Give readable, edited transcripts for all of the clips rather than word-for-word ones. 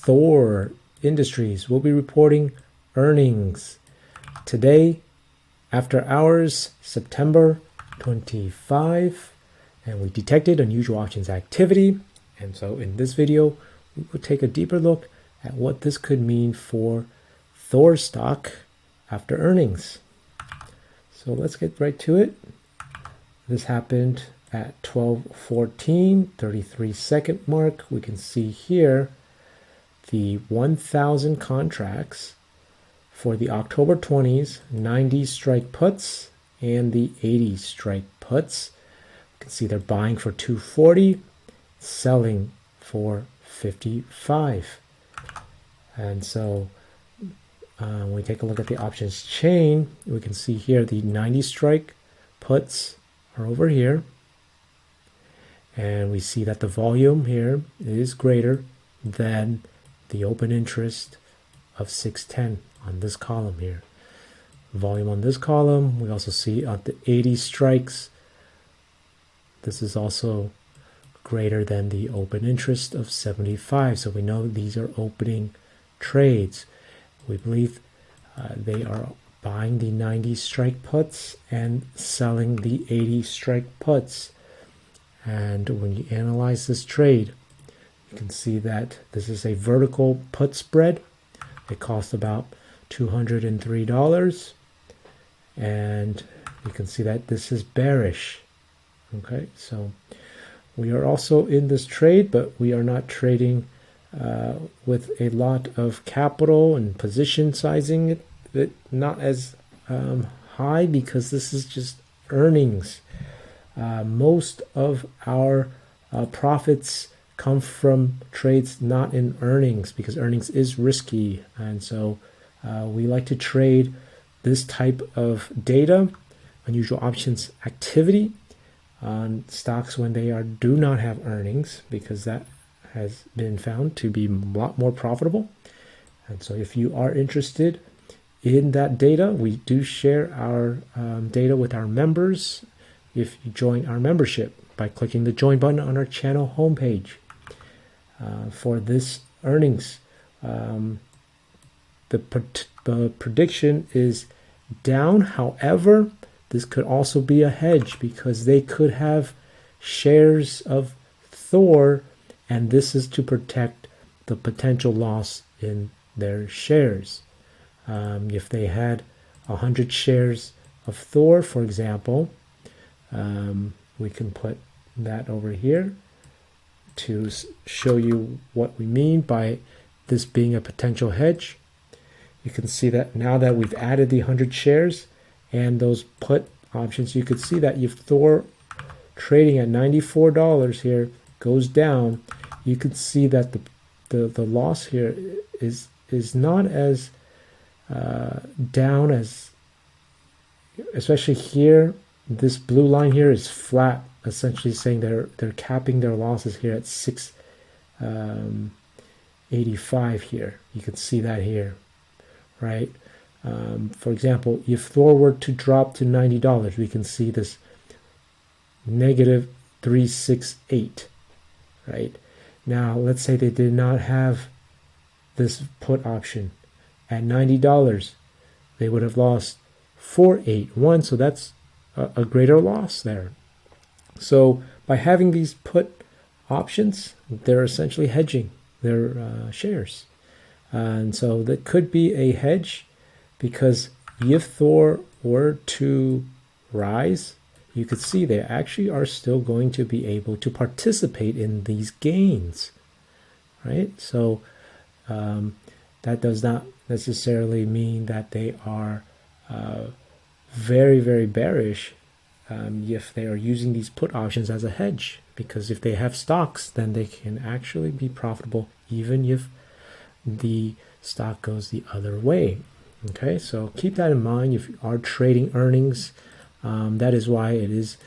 Thor Industries will be reporting earnings today, after hours, September 25, and we detected unusual options activity. And so in this video, we will take a deeper look at what this could mean for Thor stock after earnings. So let's get right to it. This happened at 12:14, 33-second mark. We can see here the 1,000 contracts for the October 20s, 90 strike puts and the 80 strike puts. You can see they're buying for 240, selling for 55. And so when we take a look at the options chain, we can see here the 90 strike puts are over here. And we see that the volume here is greater than the open interest of 610 on this column here. Volume on this column, we also see at the 80 strikes, this is also greater than the open interest of 75. So we know these are opening trades. We believe they are buying the 90 strike puts and selling the 80 strike puts. And when you analyze this trade, you can see that this is a vertical put spread. It costs about $203. And you can see that this is bearish. Okay, so we are also in this trade, but we are not trading with a lot of capital and position sizing it not as high, because this is just earnings. Most of our profits come from trades not in earnings, because earnings is risky. And so we like to trade this type of data, unusual options activity, on stocks when they do not have earnings, because that has been found to be a lot more profitable. And so if you are interested in that data, we do share our data with our members if you join our membership by clicking the join button on our channel homepage. For this earnings, the prediction is down. However, this could also be a hedge, because they could have shares of Thor, and this is to protect the potential loss in their shares. If they had 100 shares of Thor, for example, we can put that over here to show you what we mean by this being a potential hedge. You can see that now that we've added the 100 shares and those put options, you could see that if Thor trading at $94 here goes down, you can see that the loss here is not as down as, especially here. This blue line here is flat, essentially saying they're capping their losses here at 685 here. You can see that here, right? For example, if Thor were to drop to $90, we can see this negative 368, right? Now, let's say they did not have this put option at $90, they would have lost 481. So that's a greater loss there. So by having these put options, they're essentially hedging their shares. And so that could be a hedge, because if Thor were to rise, you could see they actually are still going to be able to participate in these gains, right? So that does not necessarily mean that they are very, very bearish if they are using these put options as a hedge, because if they have stocks, then they can actually be profitable even if the stock goes the other way. Okay, so keep that in mind if you are trading earnings. That is why it is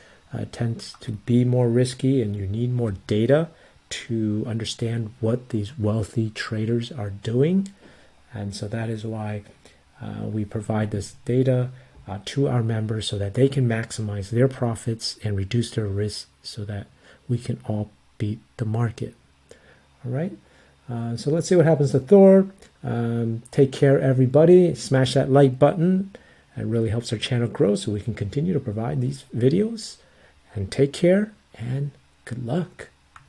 tends to be more risky, and you need more data to understand what these wealthy traders are doing. And so that is why we provide this data to our members, so that they can maximize their profits and reduce their risk, so that we can all beat the market. All right. So let's see what happens to Thor. Take care, everybody. Smash that like button. It really helps our channel grow so we can continue to provide these videos. And take care and good luck.